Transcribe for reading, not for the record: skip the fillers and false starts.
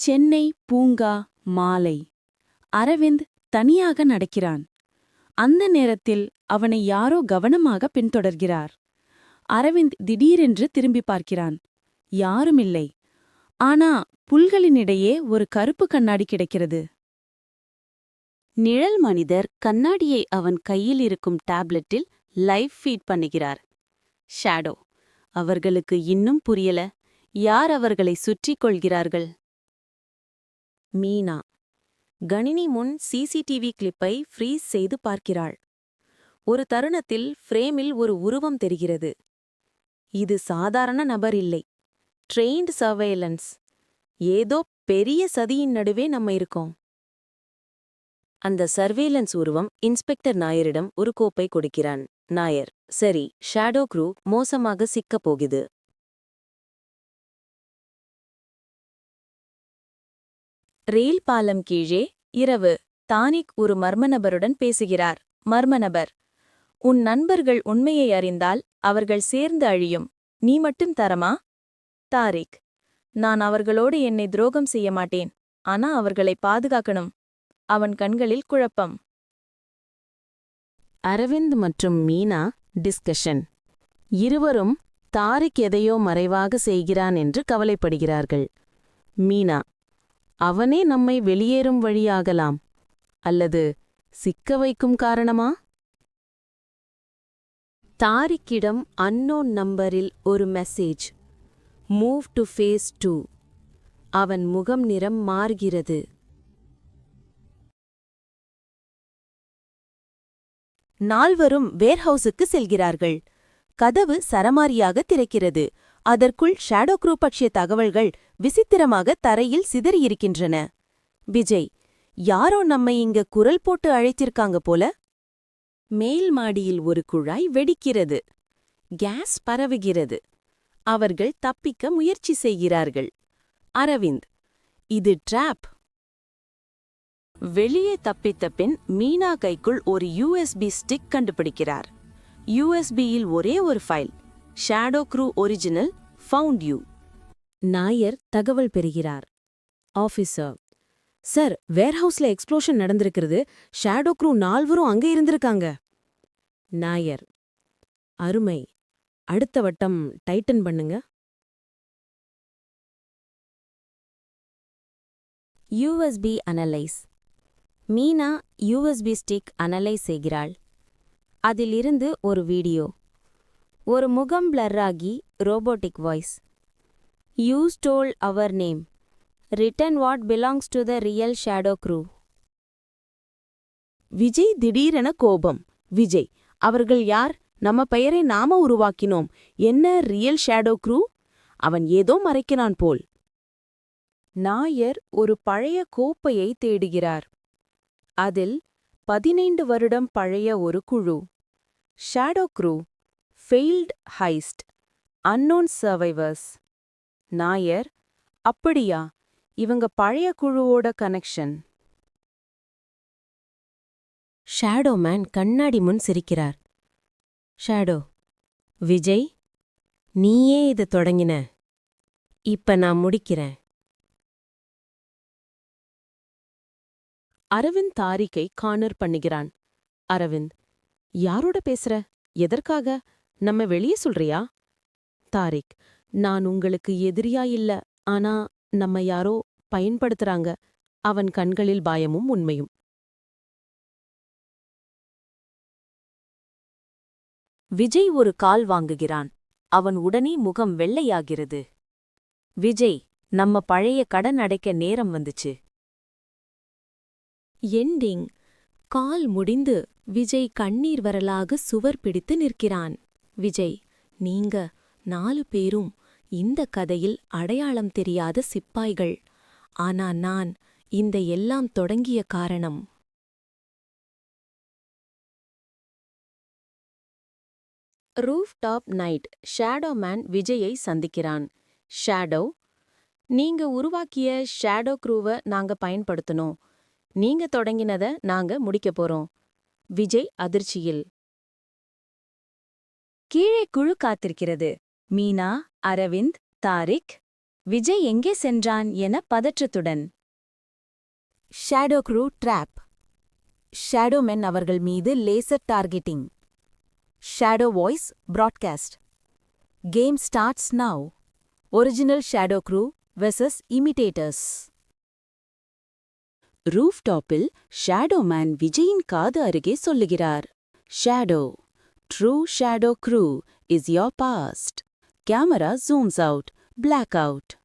சென்னை பூங்கா மாலை. அரவிந்த் தனியாக நடக்கிறான். அந்த நேரத்தில் அவனை யாரோ கவனமாக பின்தொடர்கிறார். அரவிந்த் திடீரென்று திரும்பி பார்க்கிறான். யாருமில்லை. ஆனா புல்களினிடையே ஒரு கருப்பு கண்ணாடி கிடக்கிறது. நிழல் மனிதர் கண்ணாடியை அவன் கையில் இருக்கும் டேப்லெட்டில் லைவ் ஃபீட் பண்ணுகிறார். ஷேடோ. அவர்களுக்கு இன்னும் புரியல. யார் அவர்களை சுற்றிக் கொள்கிறார்கள்? மீனா கணினி முன் சிசிடிவி கிளிப்பை ஃப்ரீஸ் செய்து பார்க்கிறாள். ஒரு தருணத்தில் ஃப்ரேமில் ஒரு உருவம் தெரிகிறது. இது சாதாரண நபர் இல்லை. Trained surveillance. ஏதோ பெரிய சதியின் நடுவே நம்ம இருக்கோம். அந்த சர்வேலன்ஸ் உருவம் இன்ஸ்பெக்டர் நாயரிடம் ஒரு கோப்பை கொடுக்கிறான். நாயர், சரி, ஷேடோ க்ரூ மோசமாக சிக்கப் போகுது. ரயில் பாலம் கீழே இரவு. தானிக் ஒரு மர்மநபருடன் பேசுகிறார். மர்மநபர், உன் நண்பர்கள் உண்மையை அறிந்தால் அவர்கள் சேர்ந்து அழியும். நீ மட்டும் தரமா? தாரிக், நான் அவர்களோடு என்னை துரோகம் செய்ய மாட்டேன். ஆனா அவர்களை பாதுகாக்கணும். அவன் கண்களில் குழப்பம். அரவிந்த் மற்றும் மீனா டிஸ்கஷன். இருவரும் தாரிக் எதையோ மறைவாக செய்கிறான் என்று கவலைப்படுகிறார்கள். மீனா, அவனே நம்மை வெளியேறும் வழியாகலாம். அல்லது சிக்க வைக்கும் காரணமா? தாரிக்கிடம் அன்னோன் நம்பரில் ஒரு மெசேஜ். Move to face 2. அவன் முகம் நிறம் மாறுகிறது. நால்வரும் வேர்ஹவுஸுக்கு செல்கிறார்கள். கதவு சரமாரியாக திறக்கிறது. அதற்குள் ஷேடோ க்ரூ பற்றிய தகவல்கள் விசித்திரமாக தரையில் சிதறியிருக்கின்றன. விஜய், யாரோ நம்மை இங்க குரல் போட்டு அழைத்திருக்காங்க போல. மேல் மாடியில் ஒரு குழாய் வெடிக்கிறது. கேஸ் பரவுகிறது. அவர்கள் தப்பிக்க முயற்சி செய்கிறார்கள். அரவிந்த், இது ட்ராப். வெளியே தப்பித்த பின் மீனா கைக்குள் ஒரு யூஎஸ்பி ஸ்டிக் கண்டுபிடிக்கிறார். யூஎஸ்பியில் ஒரே ஒரு file. Shadow Crew original found you. Nair தகவல் பெறுகிறார். ஆஃபீஸர், சார், வேர்ஹவுஸ்ல எக்ஸ்ப்ளோஷன் நடந்திருக்கிறது. ஷேடோ க்ரூ நால்வரும் அங்கே இருந்திருக்காங்க. நாயர், அருமை. அடுத்த வட்டம் டைட்டன் பண்ணுங்க. USB analyse. Meena USB stick analyse செய்கிறாள். அதிலிருந்து ஒரு வீடியோ. ஒரு முகம் பிளர்ராகி robotic voice. You stole our name. Return what belongs to the real Shadow Crew. Vijay திடீரென கோபம். விஜய், அவர்கள் யார்? நம்ம பெயரை நாம உருவாக்கினோம். என்ன ரியல் ஷேடோ க்ரூ? அவன் ஏதோ மறைக்கிறான் போல். நாயர் ஒரு பழைய கோப்பையை தேடுகிறார். அதில் 15 வருடம் பழைய ஒரு குழு. Shadow crew, failed heist, unknown survivors. Nair, அப்படியா? இவங்க பழைய குழுவோட கனெக்ஷன். ஷேடோ மேன் கண்ணாடி முன் சிரிக்கிறார். ஷேடோ, விஜய், நீயே இது தொடங்கின. இப்ப நான் முடிக்கிறேன். அரவிந்த் தாரிக்கை கார்னர் பண்ணுகிறான். அரவிந்த், யாரோட பேசுற? எதற்காக? நம்ம வெளியே சொல்றியா? தாரிக், நான் உங்களுக்கு எதிரியா இல்ல. ஆனா நம்ம யாரோ பயன்படுத்துறாங்க. அவன் கண்களில் பயமும் உண்மையும். விஜய் ஒரு கால் வாங்குகிறான். அவன் உடனே முகம் வெள்ளையாகிறது. விஜய், நம்ம பழைய கடன் அடைக்க நேரம் வந்துச்சு. எண்டிங். கால் முடிந்து விஜய் கண்ணீர் வரலாக சுவர் பிடித்து நிற்கிறான். விஜய், நீங்க 4 பேரும் இந்த கதையில் அடையாளம் தெரியாத சிப்பாய்கள். ஆனா நான் இந்த எல்லாம் தொடங்கிய காரணம். Roof top night. Shadow man விஜயை சந்திக்கிறான். ஷேடோ, நீங்க உருவாக்கிய ஷேடோ க்ரூவை நாங்க பயன்படுத்தணும். நீங்க தொடங்கினத நாங்க முடிக்கப் போறோம். விஜய் அதிர்ச்சியில். கீழே குழு காத்திருக்கிறது. மீனா, அரவிந்த், தாரிக். விஜய் எங்கே சென்றான் என பதற்றத்துடன். Shadow Crew trap. Shadow men அவர்கள் மீது laser targeting. Shadow voice broadcast. Game starts now. Original Shadow Crew versus imitators. ரூஃப்டாப்பில் ஷேடோ மேன் விஜயின் காது அருகே சொல்லுகிறார். Shadow, true Shadow Crew is your past. Camera zooms out, black out.